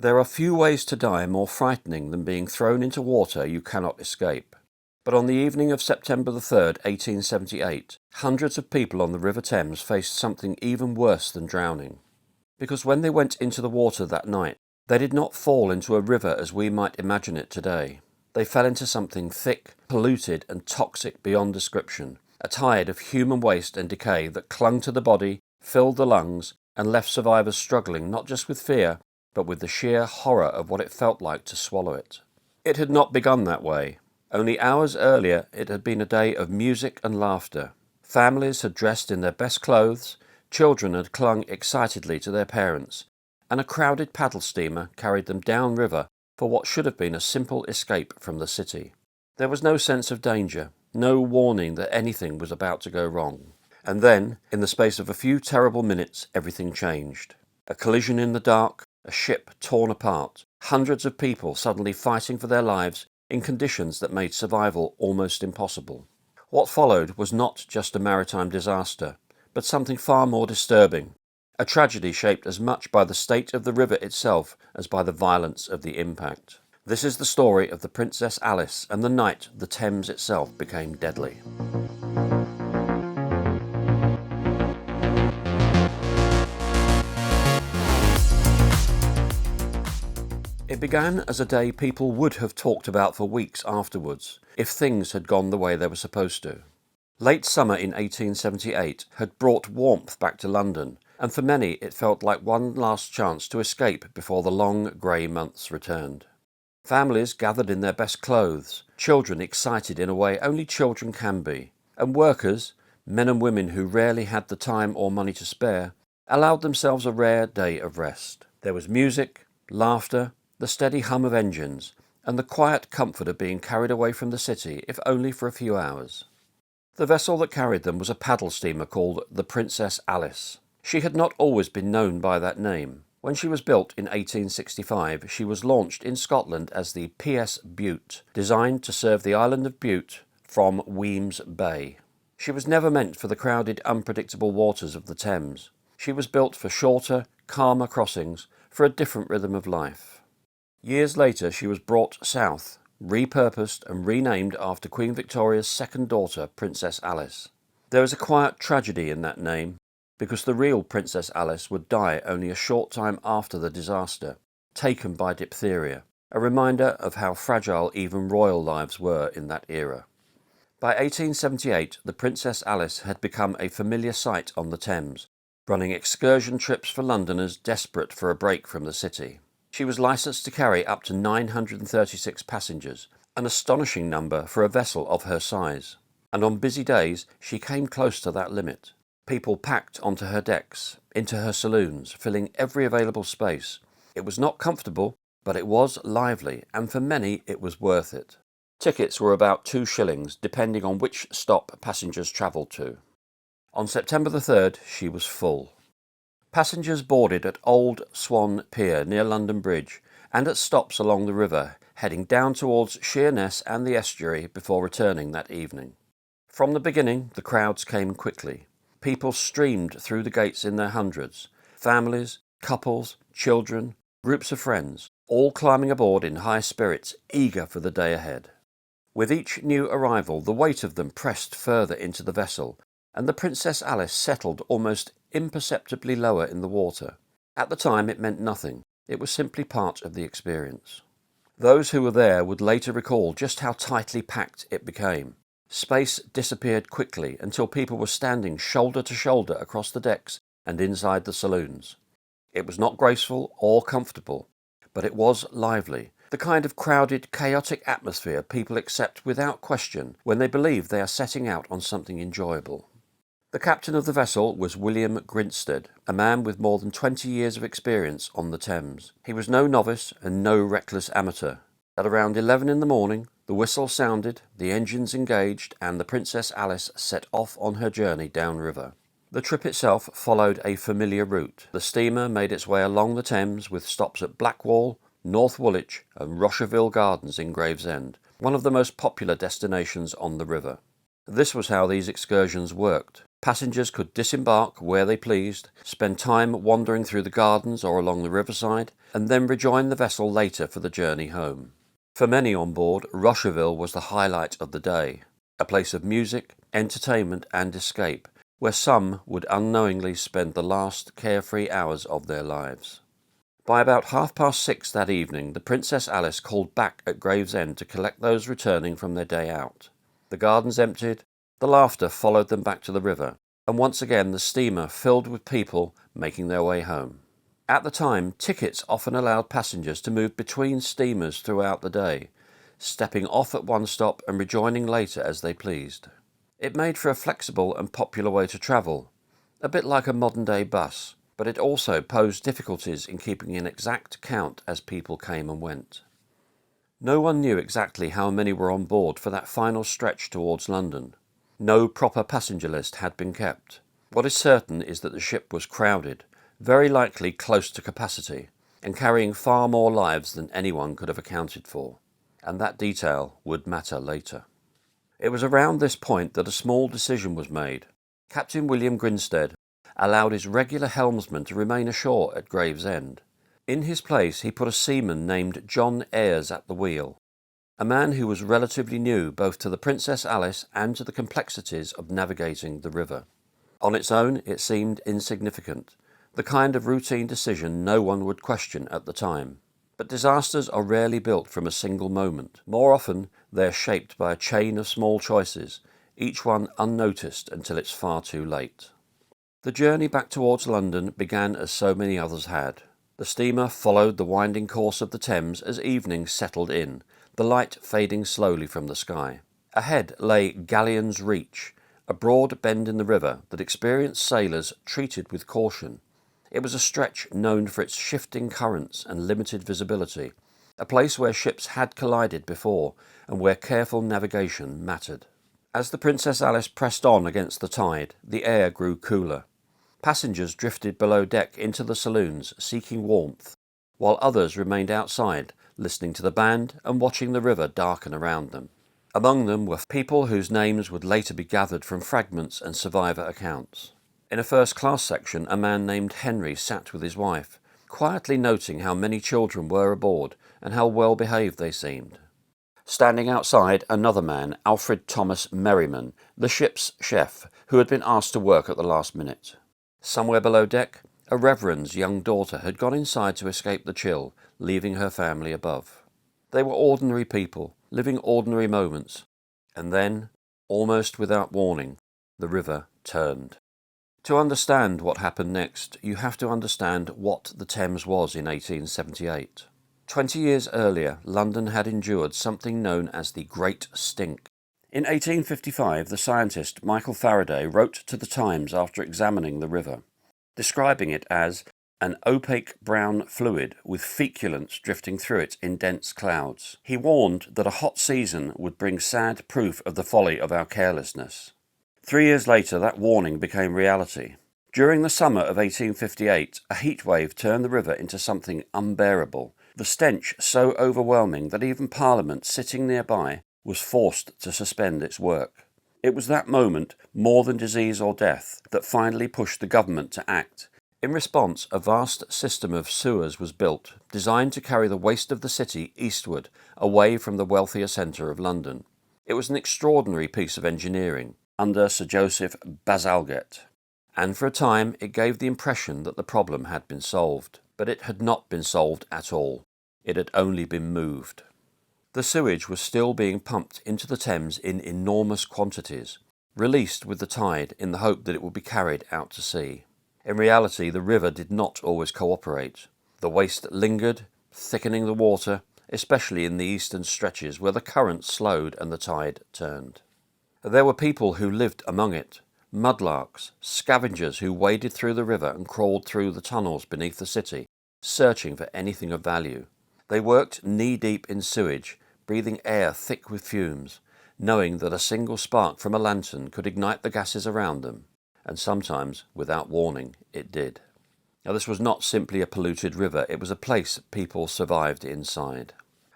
There are few ways to die more frightening than being thrown into water you cannot escape. But on the evening of September the 3rd, 1878, hundreds of people on the River Thames faced something even worse than drowning. Because when they went into the water that night, they did not fall into a river as we might imagine it today. They fell into something thick, polluted and toxic beyond description, a tide of human waste and decay that clung to the body, filled the lungs, and left survivors struggling not just with fear, but with the sheer horror of what it felt like to swallow it. It had not begun that way. Only hours earlier it had been a day of music and laughter. Families had dressed in their best clothes, children had clung excitedly to their parents, and a crowded paddle steamer carried them downriver for what should have been a simple escape from the city. There was no sense of danger, no warning that anything was about to go wrong. And then, in the space of a few terrible minutes, everything changed. A collision in the dark, a ship torn apart, hundreds of people suddenly fighting for their lives in conditions that made survival almost impossible. What followed was not just a maritime disaster, but something far more disturbing, a tragedy shaped as much by the state of the river itself as by the violence of the impact. This is the story of the Princess Alice and the night the Thames itself became deadly. It began as a day people would have talked about for weeks afterwards, if things had gone the way they were supposed to. Late summer in 1878 had brought warmth back to London, and for many it felt like one last chance to escape before the long grey months returned. Families gathered in their best clothes, children excited in a way only children can be, and workers, men and women who rarely had the time or money to spare, allowed themselves a rare day of rest. There was music, laughter, the steady hum of engines, and the quiet comfort of being carried away from the city, if only for a few hours. The vessel that carried them was a paddle steamer called the Princess Alice. She had not always been known by that name. When she was built in 1865, she was launched in Scotland as the P.S. Bute, designed to serve the island of Bute from Wemyss Bay. She was never meant for the crowded, unpredictable waters of the Thames. She was built for shorter, calmer crossings, for a different rhythm of life. Years later she was brought south, repurposed and renamed after Queen Victoria's second daughter, Princess Alice. There is a quiet tragedy in that name, because the real Princess Alice would die only a short time after the disaster, taken by diphtheria, a reminder of how fragile even royal lives were in that era. By 1878, the Princess Alice had become a familiar sight on the Thames, running excursion trips for Londoners desperate for a break from the city. She was licensed to carry up to 936 passengers, an astonishing number for a vessel of her size, and on busy days she came close to that limit. People packed onto her decks, into her saloons, filling every available space. It was not comfortable, but it was lively, and for many it was worth it. Tickets were about 2 shillings, depending on which stop passengers travelled to. On September the 3rd, she was full. Passengers boarded at Old Swan Pier near London Bridge and at stops along the river, heading down towards Sheerness and the estuary before returning that evening. From the beginning, the crowds came quickly. People streamed through the gates in their hundreds. Families, couples, children, groups of friends, all climbing aboard in high spirits, eager for the day ahead. With each new arrival, the weight of them pressed further into the vessel, and the Princess Alice settled almost imperceptibly lower in the water. At the time it meant nothing. It was simply part of the experience. Those who were there would later recall just how tightly packed it became. Space disappeared quickly until people were standing shoulder to shoulder across the decks and inside the saloons. It was not graceful or comfortable, but it was lively, the kind of crowded, chaotic atmosphere people accept without question when they believe they are setting out on something enjoyable. The captain of the vessel was William Grinstead, a man with more than 20 years of experience on the Thames. He was no novice and no reckless amateur. At around 11 in the morning, the whistle sounded, the engines engaged, and the Princess Alice set off on her journey downriver. The trip itself followed a familiar route. The steamer made its way along the Thames with stops at Blackwall, North Woolwich and Rocherville Gardens in Gravesend, one of the most popular destinations on the river. This was how these excursions worked. Passengers could disembark where they pleased, spend time wandering through the gardens or along the riverside, and then rejoin the vessel later for the journey home. For many on board, Rocherville was the highlight of the day, a place of music, entertainment and escape, where some would unknowingly spend the last carefree hours of their lives. By about 6:30 that evening, the Princess Alice called back at Gravesend to collect those returning from their day out. The gardens emptied, the laughter followed them back to the river, and once again the steamer filled with people making their way home. At the time, tickets often allowed passengers to move between steamers throughout the day, stepping off at one stop and rejoining later as they pleased. It made for a flexible and popular way to travel, a bit like a modern-day bus, but it also posed difficulties in keeping an exact count as people came and went. No one knew exactly how many were on board for that final stretch towards London. No proper passenger list had been kept. What is certain is that the ship was crowded, very likely close to capacity, and carrying far more lives than anyone could have accounted for. And that detail would matter later. It was around this point that a small decision was made. Captain William Grinstead allowed his regular helmsman to remain ashore at Gravesend. In his place he put a seaman named John Ayres at the wheel, a man who was relatively new both to the Princess Alice and to the complexities of navigating the river. On its own it seemed insignificant, the kind of routine decision no one would question at the time. But disasters are rarely built from a single moment. More often they are shaped by a chain of small choices, each one unnoticed until it's far too late. The journey back towards London began as so many others had. The steamer followed the winding course of the Thames as evening settled in, the light fading slowly from the sky. Ahead lay Galleon's Reach, a broad bend in the river that experienced sailors treated with caution. It was a stretch known for its shifting currents and limited visibility, a place where ships had collided before and where careful navigation mattered. As the Princess Alice pressed on against the tide, the air grew cooler. Passengers drifted below deck into the saloons, seeking warmth, while others remained outside, listening to the band and watching the river darken around them. Among them were people whose names would later be gathered from fragments and survivor accounts. In a first-class section, a man named Henry sat with his wife, quietly noting how many children were aboard and how well behaved they seemed. Standing outside, another man, Alfred Thomas Merriman, the ship's chef, who had been asked to work at the last minute. Somewhere below deck, a reverend's young daughter had gone inside to escape the chill, leaving her family above. They were ordinary people, living ordinary moments. And then, almost without warning, the river turned. To understand what happened next, you have to understand what the Thames was in 1878. 20 years earlier, London had endured something known as the Great Stink. In 1855, the scientist Michael Faraday wrote to the Times after examining the river, describing it as an opaque brown fluid with feculence drifting through it in dense clouds. He warned that a hot season would bring sad proof of the folly of our carelessness. 3 years later, that warning became reality. During the summer of 1858, a heatwave turned the river into something unbearable, the stench so overwhelming that even Parliament, sitting nearby, was forced to suspend its work. It was that moment, more than disease or death, that finally pushed the government to act. In response, a vast system of sewers was built, designed to carry the waste of the city eastward, away from the wealthier centre of London. It was an extraordinary piece of engineering, under Sir Joseph Bazalgette, and for a time it gave the impression that the problem had been solved. But it had not been solved at all. It had only been moved. The sewage was still being pumped into the Thames in enormous quantities, released with the tide in the hope that it would be carried out to sea. In reality, the river did not always cooperate. The waste lingered, thickening the water, especially in the eastern stretches where the current slowed and the tide turned. There were people who lived among it, mudlarks, scavengers who waded through the river and crawled through the tunnels beneath the city, searching for anything of value. They worked knee-deep in sewage, breathing air thick with fumes, knowing that a single spark from a lantern could ignite the gases around them, and sometimes, without warning, it did. Now, this was not simply a polluted river, it was a place people survived inside.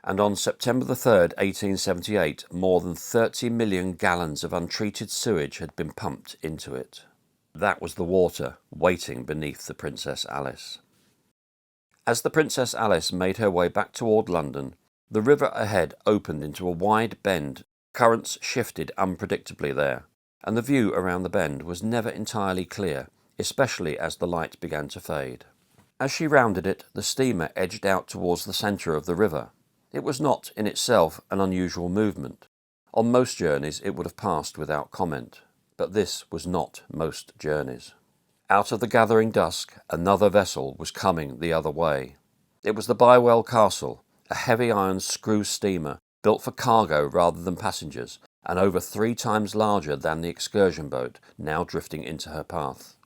And on September the 3rd, 1878, more than 30 million gallons of untreated sewage had been pumped into it. That was the water waiting beneath the Princess Alice. As the Princess Alice made her way back toward London, the river ahead opened into a wide bend. Currents shifted unpredictably there, and the view around the bend was never entirely clear, especially as the light began to fade. As she rounded it, the steamer edged out towards the centre of the river. It was not, in itself, an unusual movement. On most journeys it would have passed without comment, but this was not most journeys. Out of the gathering dusk, another vessel was coming the other way. It was the Bywell Castle, a heavy iron screw steamer built for cargo rather than passengers, and over 3 times larger than the excursion boat now drifting into her path.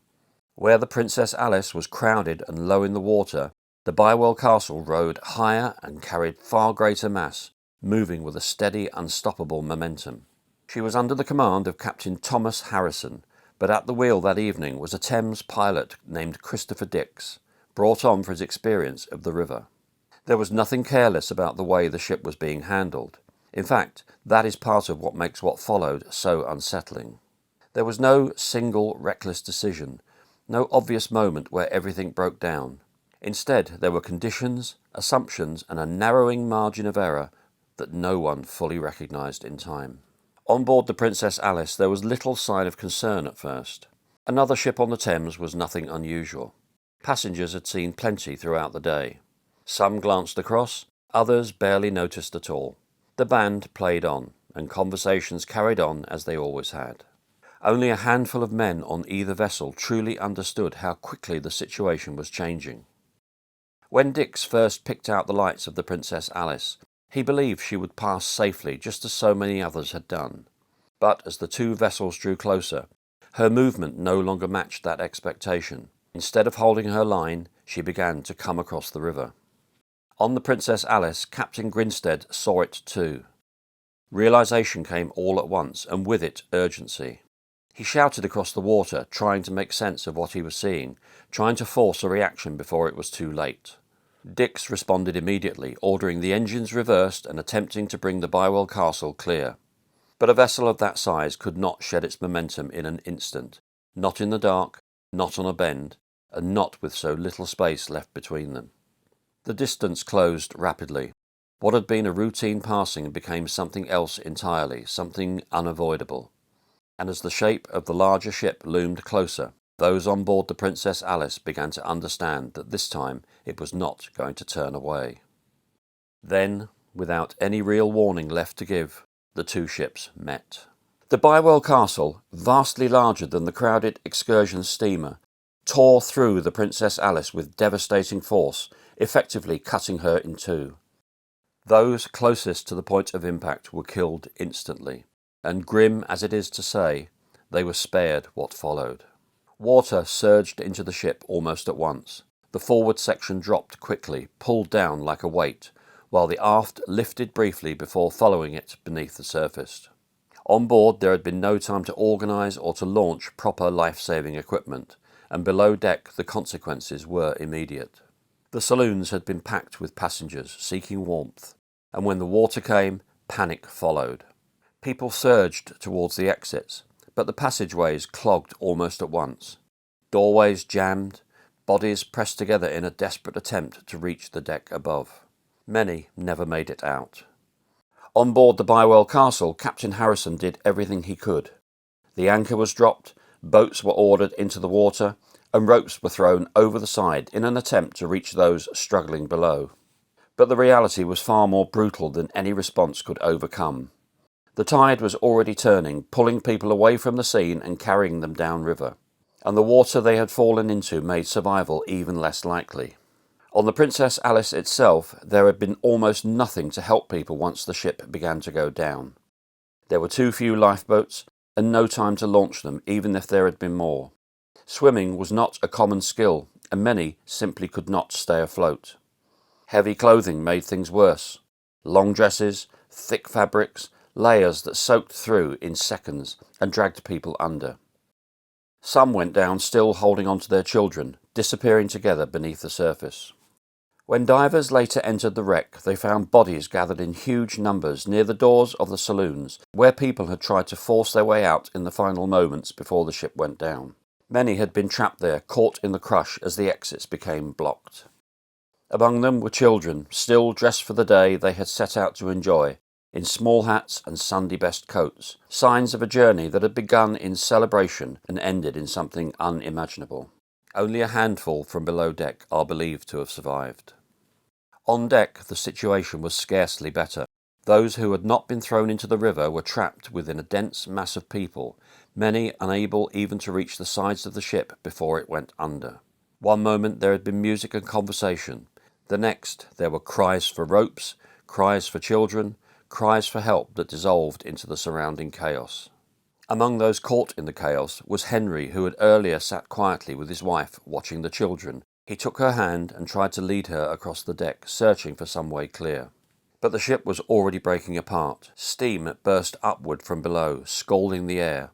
Where the Princess Alice was crowded and low in the water, the Bywell Castle rode higher and carried far greater mass, moving with a steady, unstoppable momentum. She was under the command of Captain Thomas Harrison, but at the wheel that evening was a Thames pilot named Christopher Dix, brought on for his experience of the river. There was nothing careless about the way the ship was being handled. In fact, that is part of what makes what followed so unsettling. There was no single reckless decision, no obvious moment where everything broke down. Instead, there were conditions, assumptions, and a narrowing margin of error that no one fully recognised in time. On board the Princess Alice there was little sign of concern at first. Another ship on the Thames was nothing unusual. Passengers had seen plenty throughout the day. Some glanced across, others barely noticed at all. The band played on, and conversations carried on as they always had. Only a handful of men on either vessel truly understood how quickly the situation was changing. When Dix first picked out the lights of the Princess Alice, he believed she would pass safely just as so many others had done. But as the 2 vessels drew closer, her movement no longer matched that expectation. Instead of holding her line, she began to come across the river. On the Princess Alice, Captain Grinstead saw it too. Realization came all at once, and with it urgency. He shouted across the water, trying to make sense of what he was seeing, trying to force a reaction before it was too late. Dix responded immediately, ordering the engines reversed and attempting to bring the Bywell Castle clear. But a vessel of that size could not shed its momentum in an instant, not in the dark, not on a bend, and not with so little space left between them. The distance closed rapidly. What had been a routine passing became something else entirely, something unavoidable. And as the shape of the larger ship loomed closer, those on board the Princess Alice began to understand that this time it was not going to turn away. Then, without any real warning left to give, the 2 ships met. The Bywell Castle, vastly larger than the crowded excursion steamer, tore through the Princess Alice with devastating force, effectively cutting her in 2. Those closest to the point of impact were killed instantly, and grim as it is to say, they were spared what followed. Water surged into the ship almost at once. The forward section dropped quickly, pulled down like a weight, while the aft lifted briefly before following it beneath the surface. On board there had been no time to organise or to launch proper life-saving equipment, and below deck the consequences were immediate. The saloons had been packed with passengers seeking warmth, and when the water came, panic followed. People surged towards the exits, but the passageways clogged almost at once. Doorways jammed, bodies pressed together in a desperate attempt to reach the deck above. Many never made it out. On board the Bywell Castle, Captain Harrison did everything he could. The anchor was dropped, boats were ordered into the water, and ropes were thrown over the side in an attempt to reach those struggling below. But the reality was far more brutal than any response could overcome. The tide was already turning, pulling people away from the scene and carrying them downriver, and the water they had fallen into made survival even less likely. On the Princess Alice itself, there had been almost nothing to help people once the ship began to go down. There were too few lifeboats, and no time to launch them, even if there had been more. Swimming was not a common skill, and many simply could not stay afloat. Heavy clothing made things worse. Long dresses, thick fabrics, layers that soaked through in seconds and dragged people under. Some went down still holding on to their children, disappearing together beneath the surface. When divers later entered the wreck, they found bodies gathered in huge numbers near the doors of the saloons, where people had tried to force their way out in the final moments before the ship went down. Many had been trapped there, caught in the crush as the exits became blocked. Among them were children, still dressed for the day they had set out to enjoy, in small hats and Sunday-best coats, signs of a journey that had begun in celebration and ended in something unimaginable. Only a handful from below deck are believed to have survived. On deck, the situation was scarcely better. Those who had not been thrown into the river were trapped within a dense mass of people, many unable even to reach the sides of the ship before it went under. One moment there had been music and conversation. The next there were cries for ropes, cries for children, cries for help that dissolved into the surrounding chaos. Among those caught in the chaos was Henry, who had earlier sat quietly with his wife watching the children. He took her hand and tried to lead her across the deck, searching for some way clear. But the ship was already breaking apart. Steam burst upward from below, scalding the air,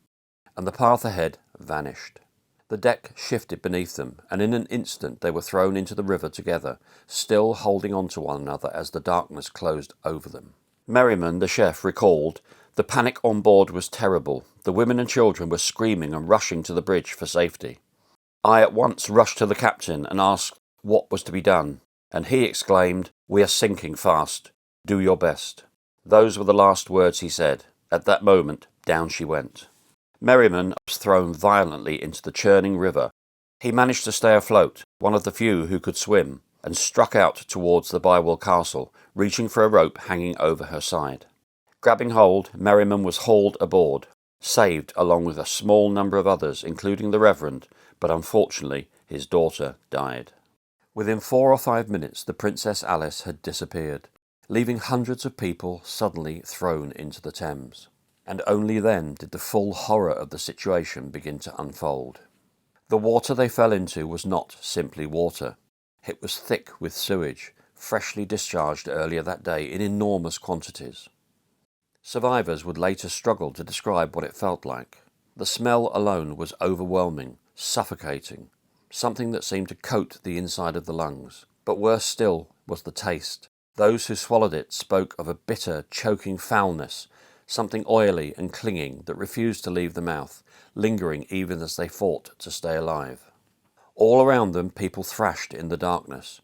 and the path ahead vanished. The deck shifted beneath them, and in an instant they were thrown into the river together, still holding on to one another as the darkness closed over them. Merriman, the chef, recalled, "The panic on board was terrible. The women and children were screaming and rushing to the bridge for safety. I at once rushed to the captain and asked what was to be done, and he exclaimed, 'We are sinking fast. Do your best.' Those were the last words he said. At that moment, down she went." Merriman was thrown violently into the churning river. He managed to stay afloat, one of the few who could swim, and struck out towards the Bywell Castle, reaching for a rope hanging over her side. Grabbing hold, Merriman was hauled aboard, saved along with a small number of others, including the Reverend, but unfortunately his daughter died. Within 4 or 5 minutes the Princess Alice had disappeared, leaving hundreds of people suddenly thrown into the Thames. And only then did the full horror of the situation begin to unfold. The water they fell into was not simply water. It was thick with sewage, freshly discharged earlier that day in enormous quantities. Survivors would later struggle to describe what it felt like. The smell alone was overwhelming, suffocating, something that seemed to coat the inside of the lungs. But worse still was the taste. Those who swallowed it spoke of a bitter, choking foulness, something oily and clinging that refused to leave the mouth, lingering even as they fought to stay alive. All around them people thrashed in the darkness.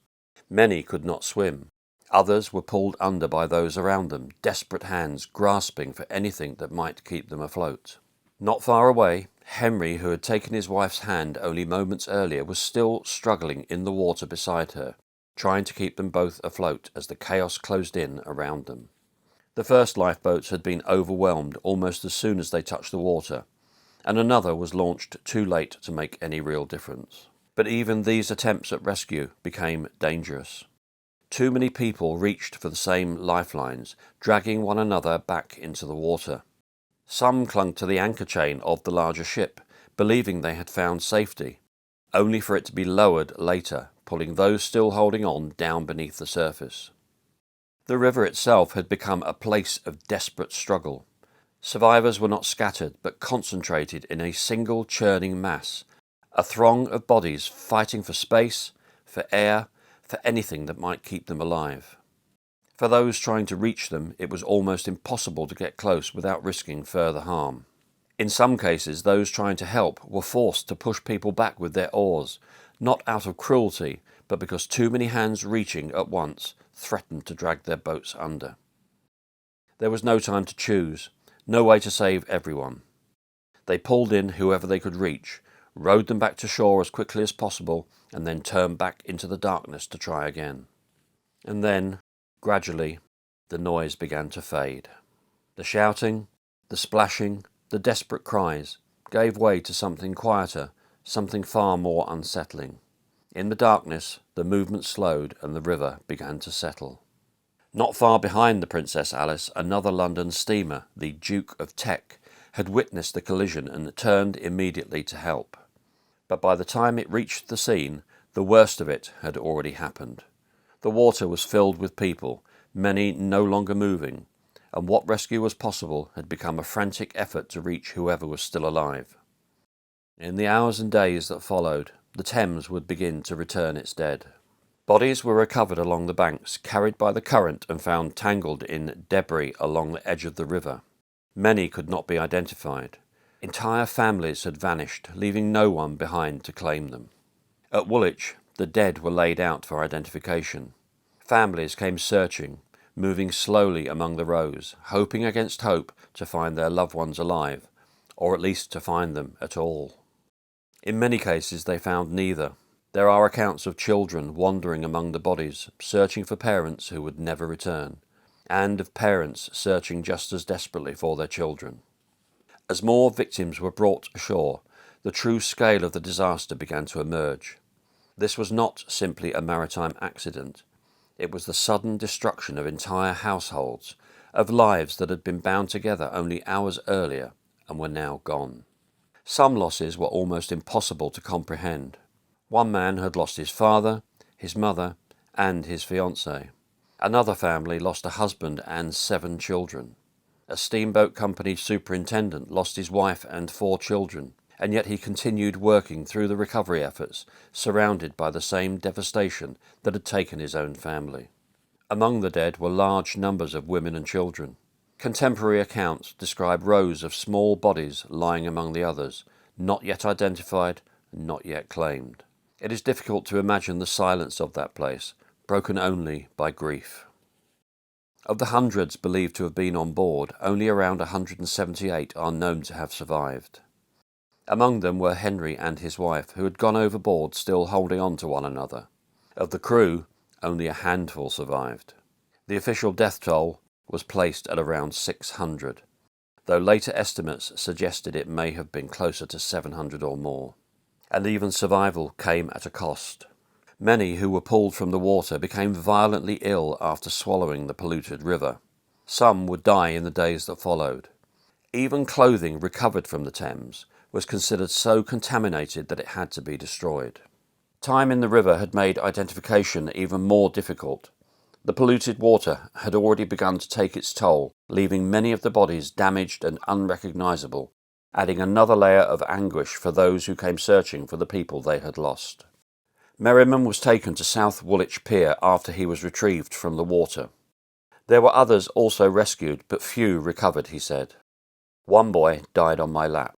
Many could not swim. Others were pulled under by those around them, desperate hands grasping for anything that might keep them afloat. Not far away, Henry, who had taken his wife's hand only moments earlier, was still struggling in the water beside her, trying to keep them both afloat as the chaos closed in around them. The first lifeboats had been overwhelmed almost as soon as they touched the water, and another was launched too late to make any real difference. But even these attempts at rescue became dangerous. Too many people reached for the same lifelines, dragging one another back into the water. Some clung to the anchor chain of the larger ship, believing they had found safety, only for it to be lowered later, pulling those still holding on down beneath the surface. The river itself had become a place of desperate struggle. Survivors were not scattered, but concentrated in a single churning mass, a throng of bodies fighting for space, for air, for anything that might keep them alive. For those trying to reach them, it was almost impossible to get close without risking further harm. In some cases, those trying to help were forced to push people back with their oars, not out of cruelty, but because too many hands reaching at once threatened to drag their boats under. There was no time to choose, no way to save everyone. They pulled in whoever they could reach, rowed them back to shore as quickly as possible, and then turned back into the darkness to try again. And then, gradually, the noise began to fade. The shouting, the splashing, the desperate cries gave way to something quieter, something far more unsettling. In the darkness, the movement slowed and the river began to settle. Not far behind the Princess Alice, another London steamer, the Duke of Teck, had witnessed the collision and turned immediately to help. But by the time it reached the scene, the worst of it had already happened. The water was filled with people, many no longer moving, and what rescue was possible had become a frantic effort to reach whoever was still alive. In the hours and days that followed, the Thames would begin to return its dead. Bodies were recovered along the banks, carried by the current and found tangled in debris along the edge of the river. Many could not be identified. Entire families had vanished, leaving no one behind to claim them. At Woolwich, the dead were laid out for identification. Families came searching, moving slowly among the rows, hoping against hope to find their loved ones alive, or at least to find them at all. In many cases they found neither. There are accounts of children wandering among the bodies, searching for parents who would never return, and of parents searching just as desperately for their children. As more victims were brought ashore, the true scale of the disaster began to emerge. This was not simply a maritime accident. It was the sudden destruction of entire households, of lives that had been bound together only hours earlier and were now gone. Some losses were almost impossible to comprehend. One man had lost his father, his mother, and his fiancée. Another family lost a husband and 7 children. A steamboat company superintendent lost his wife and 4 children, and yet he continued working through the recovery efforts, surrounded by the same devastation that had taken his own family. Among the dead were large numbers of women and children. Contemporary accounts describe rows of small bodies lying among the others, not yet identified, not yet claimed. It is difficult to imagine the silence of that place, broken only by grief. Of the hundreds believed to have been on board, only around 178 are known to have survived. Among them were Henry and his wife, who had gone overboard still holding on to one another. Of the crew, only a handful survived. The official death toll was placed at around 600, though later estimates suggested it may have been closer to 700 or more. And even survival came at a cost. Many who were pulled from the water became violently ill after swallowing the polluted river. Some would die in the days that followed. Even clothing recovered from the Thames was considered so contaminated that it had to be destroyed. Time in the river had made identification even more difficult. The polluted water had already begun to take its toll, leaving many of the bodies damaged and unrecognisable, adding another layer of anguish for those who came searching for the people they had lost. Merriman was taken to South Woolwich Pier after he was retrieved from the water. There were others also rescued, but few recovered, he said. One boy died on my lap.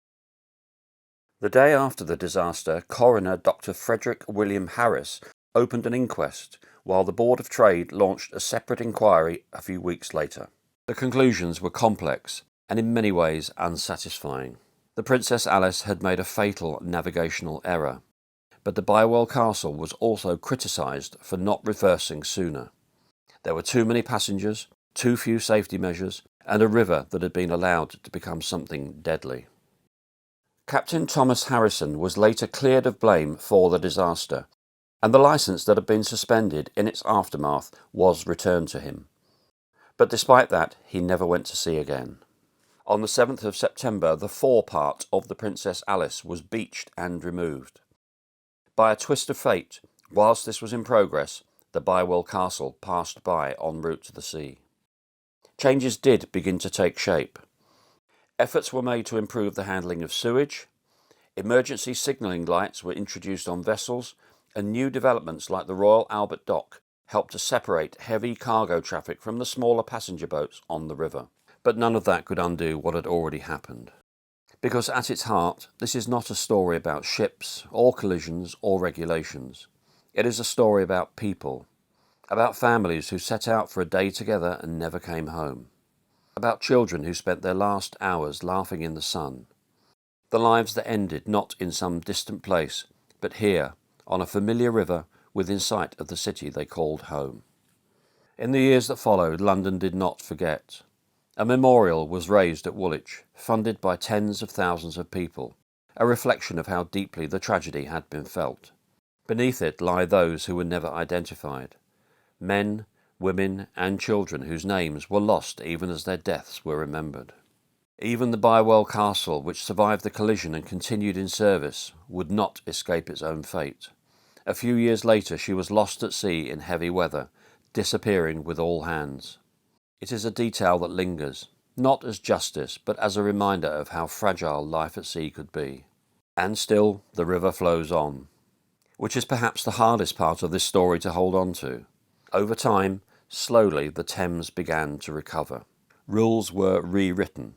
The day after the disaster, coroner Dr. Frederick William Harris opened an inquest, while the Board of Trade launched a separate inquiry a few weeks later. The conclusions were complex and in many ways unsatisfying. The Princess Alice had made a fatal navigational error, but the Bywell Castle was also criticised for not reversing sooner. There were too many passengers, too few safety measures, and a river that had been allowed to become something deadly. Captain Thomas Harrison was later cleared of blame for the disaster, and the licence that had been suspended in its aftermath was returned to him. But despite that, he never went to sea again. On the 7th of September, the forepart of the Princess Alice was beached and removed. By a twist of fate, whilst this was in progress, the Bywell Castle passed by en route to the sea. Changes did begin to take shape. Efforts were made to improve the handling of sewage, emergency signalling lights were introduced on vessels, and new developments like the Royal Albert Dock helped to separate heavy cargo traffic from the smaller passenger boats on the river. But none of that could undo what had already happened. Because at its heart, this is not a story about ships, or collisions, or regulations. It is a story about people, about families who set out for a day together and never came home, about children who spent their last hours laughing in the sun, the lives that ended not in some distant place, but here, on a familiar river within sight of the city they called home. In the years that followed, London did not forget. A memorial was raised at Woolwich, funded by tens of thousands of people, a reflection of how deeply the tragedy had been felt. Beneath it lie those who were never identified, men, women and children whose names were lost even as their deaths were remembered. Even the Bywell Castle, which survived the collision and continued in service, would not escape its own fate. A few years later she was lost at sea in heavy weather, disappearing with all hands. It is a detail that lingers, not as justice, but as a reminder of how fragile life at sea could be. And still the river flows on, which is perhaps the hardest part of this story to hold on to. Over time, slowly the Thames began to recover. Rules were rewritten.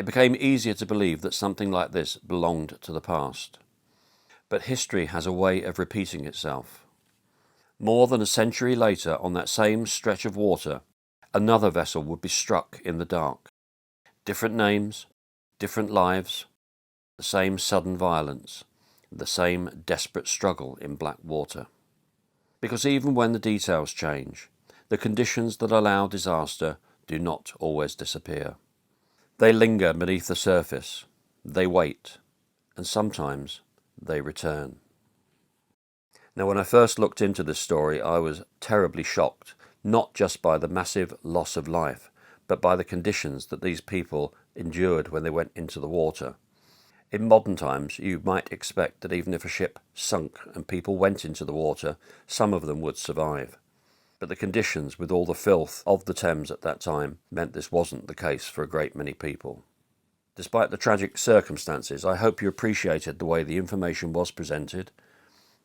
It became easier to believe that something like this belonged to the past. But history has a way of repeating itself. More than a century later, on that same stretch of water, another vessel would be struck in the dark. Different names, different lives, the same sudden violence, the same desperate struggle in black water. Because even when the details change, the conditions that allow disaster do not always disappear. They linger beneath the surface, they wait, and sometimes they return. Now, when I first looked into this story, I was terribly shocked, not just by the massive loss of life, but by the conditions that these people endured when they went into the water. In modern times, you might expect that even if a ship sunk and people went into the water, some of them would survive. But the conditions, with all the filth of the Thames at that time, meant this wasn't the case for a great many people. Despite the tragic circumstances, I hope you appreciated the way the information was presented.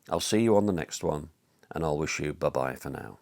I'll see you on the next one, and I'll wish you bye-bye for now.